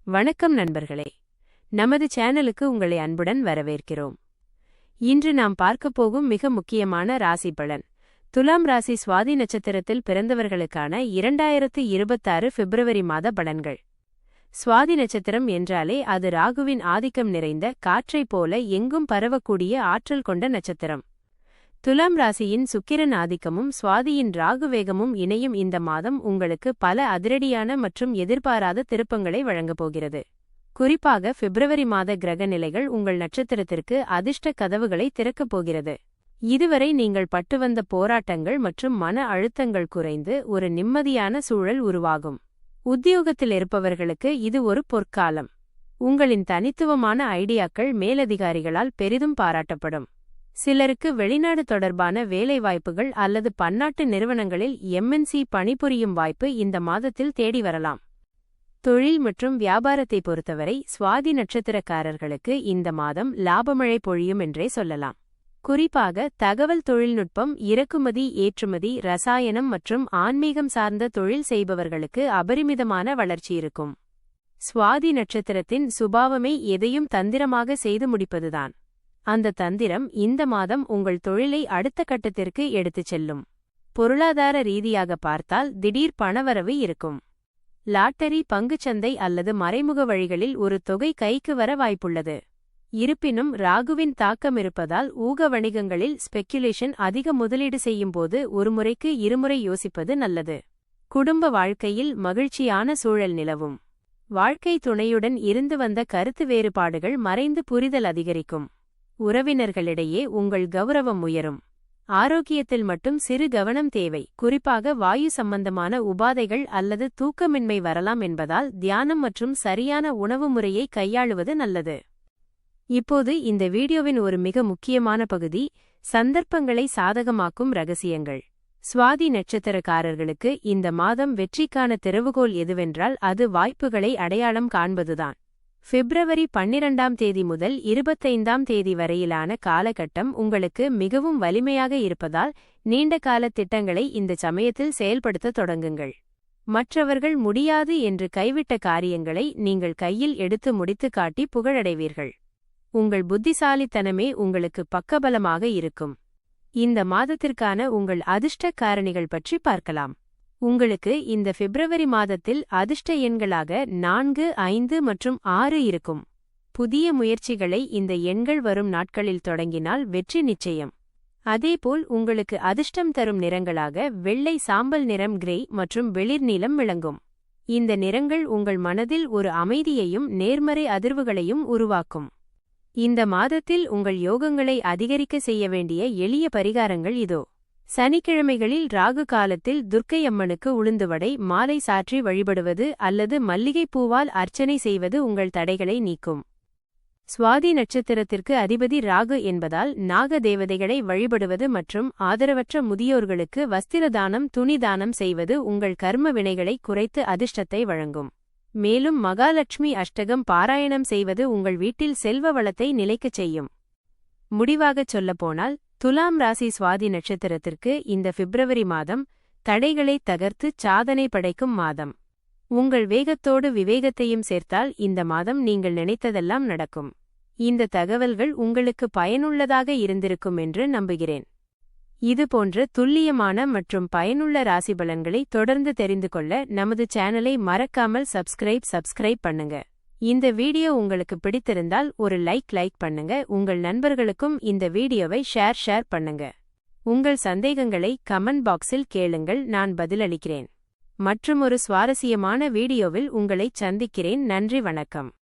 வணக்கம் நண்பர்களே, நமது சேனலுக்கு உங்களை அன்புடன் வரவேற்கிறோம். இன்று நாம் பார்க்கப் போகும் மிக முக்கியமான ராசி பலன், துலாம் ராசி சுவாதி நட்சத்திரத்தில் பிறந்தவர்களுக்கான 2026 பிப்ரவரி மாத பலன்கள். சுவாதி நட்சத்திரம் என்றாலே அது ராகுவின் ஆதிக்கம் நிறைந்த காற்றைப் போல எங்கும் பரவக்கூடிய ஆற்றல் கொண்ட நட்சத்திரம். துலாம் ராசியின் சுக்கிரன் ஆதிக்கமும் சுவாதியின் ராகு வேகமும் இணையும் இந்த மாதம் உங்களுக்கு பல அதிரடியான மற்றும் எதிர்பாராத திருப்பங்களை வழங்கப் போகிறது. குறிப்பாக பிப்ரவரி மாத கிரக நிலைகள் உங்கள் நட்சத்திரத்திற்கு அதிர்ஷ்ட கதவுகளை திறக்கப் போகிறது. இதுவரை நீங்கள் பட்டு வந்த போராட்டங்கள் மற்றும் மன அழுத்தங்கள் குறைந்து ஒரு நிம்மதியான சூழல் உருவாகும். உத்தியோகத்தில் இருப்பவர்களுக்கு இது ஒரு பொற்காலம். உங்களின் தனித்துவமான ஐடியாக்கள் மேலதிகாரிகளால் பெரிதும் பாராட்டப்படும். சிலருக்கு வெளிநாடு தொடர்பான வேலைவாய்ப்புகள் அல்லது பன்னாட்டு நிறுவனங்களில் MNC பணிபுரியும் வாய்ப்பு இந்த மாதத்தில் தேடி வரலாம். தொழில் மற்றும் வியாபாரத்தை பொறுத்தவரை சுவாதி நட்சத்திரக்காரர்களுக்கு இந்த மாதம் லாபமழை பொழியும் என்றே சொல்லலாம். குறிப்பாக தகவல் தொழில்நுட்பம், இறக்குமதி, ஏற்றுமதி, ரசாயனம் மற்றும் ஆன்மீகம் சார்ந்த தொழில் செய்பவர்களுக்கு அபரிமிதமான வளர்ச்சி இருக்கும். சுவாதி நட்சத்திரத்தின் சுபாவமே எதையும் தந்திரமாக செய்து முடிப்பதுதான். அந்த தந்திரம் இந்த மாதம் உங்கள் தொழிலை அடுத்த கட்டத்திற்கு எடுத்துச் செல்லும். பொருளாதார ரீதியாக பார்த்தால் திடீர் பணவரவு இருக்கும். லாட்டரி, பங்குச்சந்தை அல்லது மறைமுக வழிகளில் ஒரு தொகை கைக்கு வர வாய்ப்புள்ளது. இருப்பினும் ராகுவின் தாக்கம் இருப்பதால் ஊக வணிகங்களில் ஸ்பெக்குலேஷன் அதிக முதலீடு செய்யும் போது ஒரு முறைக்கு இருமுறை யோசிப்பது நல்லது. குடும்ப வாழ்க்கையில் மகிழ்ச்சியான சூழல் நிலவும். வாழ்க்கை துணையுடன் இருந்து வந்த கருத்து வேறுபாடுகள் மறைந்து புரிதல் அதிகரிக்கும். உறவினர்களிடையே உங்கள் கௌரவம் உயரும். ஆரோக்கியத்தில் மட்டும் சிறு கவனம் தேவை. குறிப்பாக வாயு சம்பந்தமான உபாதைகள் அல்லது தூக்கமின்மை வரலாம் என்பதால் தியானம் மற்றும் சரியான உணவு முறையை கையாளுவது நல்லது. இப்போது இந்த வீடியோவின் ஒரு மிக முக்கியமான பகுதி, சந்தர்ப்பங்களை சாதகமாக்கும் ரகசியங்கள். சுவாதி நட்சத்திரக்காரர்களுக்கு இந்த மாதம் வெற்றிக்கான திறவுகோல் எதுவென்றால் அது வாய்ப்புகளை அடையாளம் காண்பதுதான். பிப்ரவரி 12ஆம் தேதி முதல் 25ஆம் தேதி வரையிலான காலகட்டம் உங்களுக்கு மிகவும் வலிமையாக இருப்பதால் நீண்டகால திட்டங்களை இந்த சமயத்தில் செயல்படுத்த தொடங்குங்கள். மற்றவர்கள் முடியாது என்று கைவிட்ட காரியங்களை நீங்கள் கையில் எடுத்து முடித்து காட்டி புகழடைவீர்கள். உங்கள் புத்திசாலித்தனமே உங்களுக்கு பக்கபலமாக இருக்கும். இந்த மாதத்திற்கான உங்கள் அதிர்ஷ்ட காரணிகள் பற்றி பார்க்கலாம். உங்களுக்கு இந்த பிப்ரவரி மாதத்தில் அதிர்ஷ்ட எண்களாக 4, 5 மற்றும் 6 இருக்கும். புதிய முயற்சிகளை இந்த எண்கள் வரும் நாட்களில் தொடங்கினால் வெற்றி நிச்சயம். அதேபோல் உங்களுக்கு அதிர்ஷ்டம் தரும் நிறங்களாக வெள்ளை, சாம்பல் நிறம், கிரே மற்றும் வெளிர் நீலம் விளங்கும். இந்த நிறங்கள் உங்கள் மனதில் ஒரு அமைதியையும் நேர்மறை அதிர்வுகளையும் உருவாக்கும். இந்த மாதத்தில் உங்கள் யோகங்களை அதிகரிக்க செய்ய வேண்டிய எளிய பரிகாரங்கள் இதோ. சனிக்கிழமைகளில் ராகு காலத்தில் துர்க்கை அம்மனுக்கு உளுந்துவடை மாலை சாற்றி வழிபடுவது அல்லது மல்லிகை பூவால் அர்ச்சனை செய்வது உங்கள் தடைகளை நீக்கும். சுவாதி நட்சத்திரத்திற்கு அதிபதி ராகு என்பதால் நாக தேவதைகளை வழிபடுவது மற்றும் ஆதரவற்ற முதியோர்களுக்கு வஸ்திர தானம், துணி தானம் செய்வது உங்கள் கர்ம வினைகளை குறைத்து அதிர்ஷ்டத்தை வழங்கும். மேலும் மகாலட்சுமி அஷ்டகம் பாராயணம் செய்வது உங்கள் வீட்டில் செல்வ வளத்தை நிலைக்கச் செய்யும். முடிவாகச் சொல்லப்போனால் துலாம் ராசி சுவாதி நட்சத்திரத்திற்கு இந்த பிப்ரவரி மாதம் தடைகளை தகர்த்து சாதனை படைக்கும் மாதம். உங்கள் வேகத்தோடு விவேகத்தையும் சேர்த்தால் இந்த மாதம் நீங்கள் நினைத்ததெல்லாம் நடக்கும். இந்த தகவல்கள் உங்களுக்கு பயனுள்ளதாக இருந்திருக்கும் என்று நம்புகிறேன். இதுபோன்ற துல்லியமான மற்றும் பயனுள்ள ராசி பலன்களை தொடர்ந்து தெரிந்து கொள்ள நமது சேனலை மறக்காமல் சப்ஸ்கிரைப் பண்ணுங்க. இந்த வீடியோ உங்களுக்கு பிடித்திருந்தால் ஒரு லைக் பண்ணுங்க. உங்கள் நண்பர்களுக்கும் இந்த வீடியோவை ஷேர் பண்ணுங்க. உங்கள் சந்தேகங்களை கமெண்ட் பாக்ஸில் கேளுங்கள், நான் பதிலளிக்கிறேன். மற்றுமொரு சுவாரஸ்யமான வீடியோவில் உங்களை சந்திக்கிறேன். நன்றி, வணக்கம்.